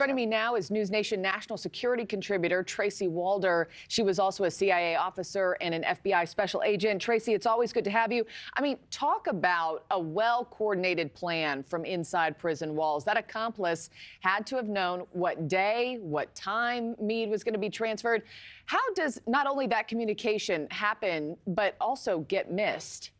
Joining me now is NewsNation national security contributor Tracy Walder. She was also a CIA officer and an FBI special agent. Tracy, it's always good to have you. I mean, talk about a well-coordinated plan from inside prison walls. That accomplice had to have known what day, what time Meade was going to be transferred. How does not only that communication happen, but also get missed?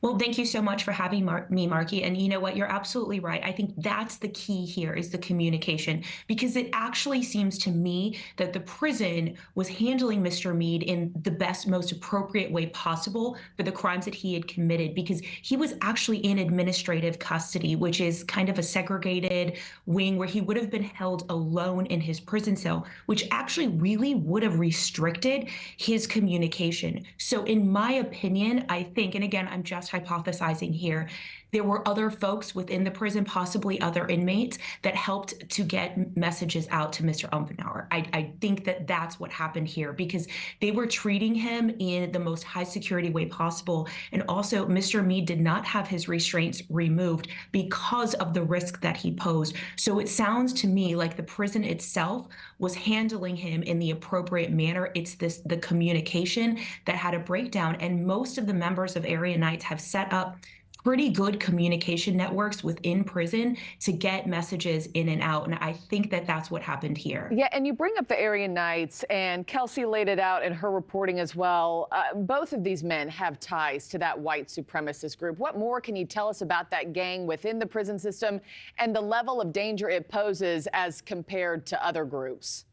Well, thank you so much for having me, Markie. And you know what? You're absolutely right. I think that's the key here is the communication, because it actually seems to me that the prison was handling Mr. Meade in the best, most appropriate way possible for the crimes that he had committed, because he was actually in administrative custody, which is kind of a segregated wing where he would have been held alone in his prison cell, which actually really would have restricted his communication. So in my opinion, I think, and again, I'm just hypothesizing here, there were other folks within the prison, possibly other inmates, that helped to get messages out to Mr. Umfenauer. I think that that's what happened here, because they were treating him in the most high security way possible. And also, Mr. Meade did not have his restraints removed because of the risk that he posed. So it sounds to me like the prison itself was handling him in the appropriate manner. It's the communication that had a breakdown. And most of the members of Aryan Knights have set up pretty good communication networks within prison to get messages in and out. And I think that that's what happened here. Yeah, and you bring up the Aryan Knights, and Kelsey laid it out in her reporting as well. Both of these men have ties to that white supremacist group. What more can you tell us about that gang within the prison system and the level of danger it poses as compared to other groups?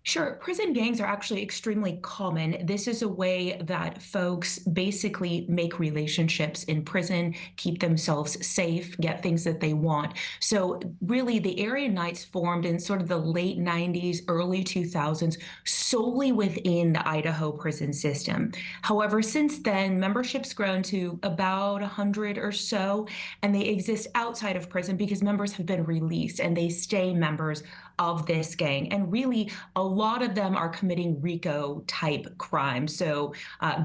Sure. Prison gangs are actually extremely common. This is a way that folks basically make relationships in prison, keep themselves safe, get things that they want. So really, the Aryan Knights formed in sort of the late 90s, early 2000s, solely within the Idaho prison system. However, since then, membership's grown to about 100 or so, and they exist outside of prison because members have been released and they stay members of this gang. And really, a lot of them are committing RICO type crimes. So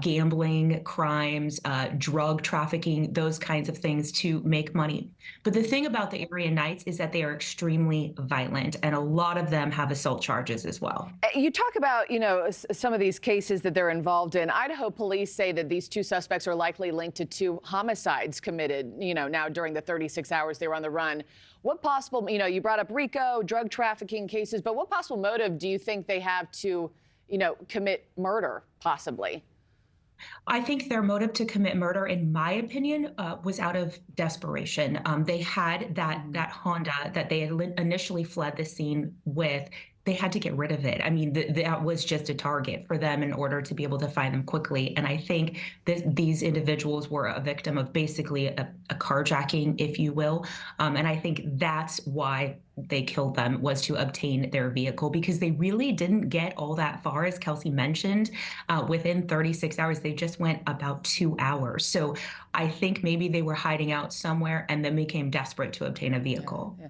gambling crimes, drug trafficking, those kinds of things to make money. But the thing about the Aryan Knights is that they are extremely violent, and a lot of them have assault charges as well. You talk about, some of these cases that they're involved in. Idaho police say that these two suspects are likely linked to two homicides committed, now during the 36 hours they were on the run. What possible, you brought up RICO, drug trafficking cases, but what possible motive do you think they have to, commit murder, possibly? I think their motive to commit murder, in my opinion, was out of desperation. They had that Honda that they had initially fled the scene with. They had to get rid of it. I mean, that was just a target for them in order to be able to find them quickly. And I think that these individuals were a victim of basically a carjacking, if you will. And I think that's why they killed them, was to obtain their vehicle, because they really didn't get all that far, as Kelsey mentioned. Within 36 hours, they just went about 2 hours. So I think maybe they were hiding out somewhere and then became desperate to obtain a vehicle. Yeah.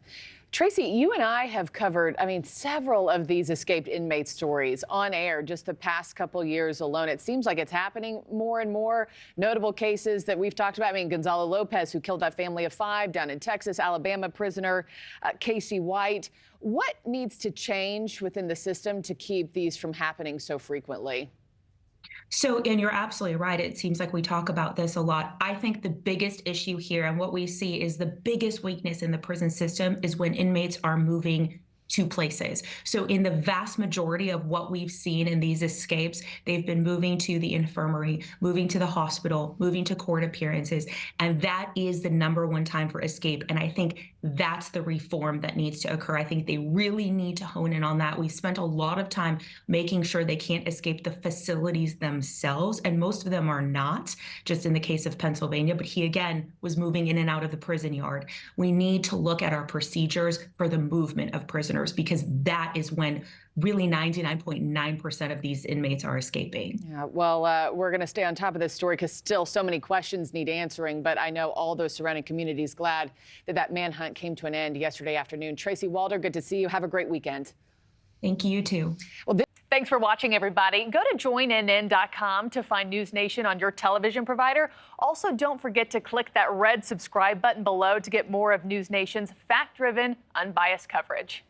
Tracy, you and I have covered, several of these escaped inmate stories on air just the past couple years alone. It seems like it's happening more and more. Notable cases that we've talked about, Gonzalo Lopez, who killed that family of 5 down in Texas, Alabama prisoner, Casey White. What needs to change within the system to keep these from happening so frequently? So, and you're absolutely right. It seems like we talk about this a lot. I think the biggest issue here, and what we see is the biggest weakness in the prison system, is when inmates are moving to places. So in the vast majority of what we've seen in these escapes, they've been moving to the infirmary, moving to the hospital, moving to court appearances. And that is the #1 time for escape. And I think that's the reform that needs to occur. I think they really need to hone in on that. We've spent a lot of time making sure they can't escape the facilities themselves. And most of them are not, just in the case of Pennsylvania. But he, again, was moving in and out of the prison yard. We need to look at our procedures for the movement of prisoners, because that is when really 99.9% of these inmates are escaping. Yeah, well, we're going to stay on top of this story because still so many questions need answering. But I know all those surrounding communities glad that manhunt came to an end yesterday afternoon. Tracy Walder, good to see you. Have a great weekend. Thank you, too. Well, thanks for watching, everybody. Go to joinnn.com to find NewsNation on your television provider. Also, don't forget to click that red subscribe button below to get more of NewsNation's fact-driven, unbiased coverage.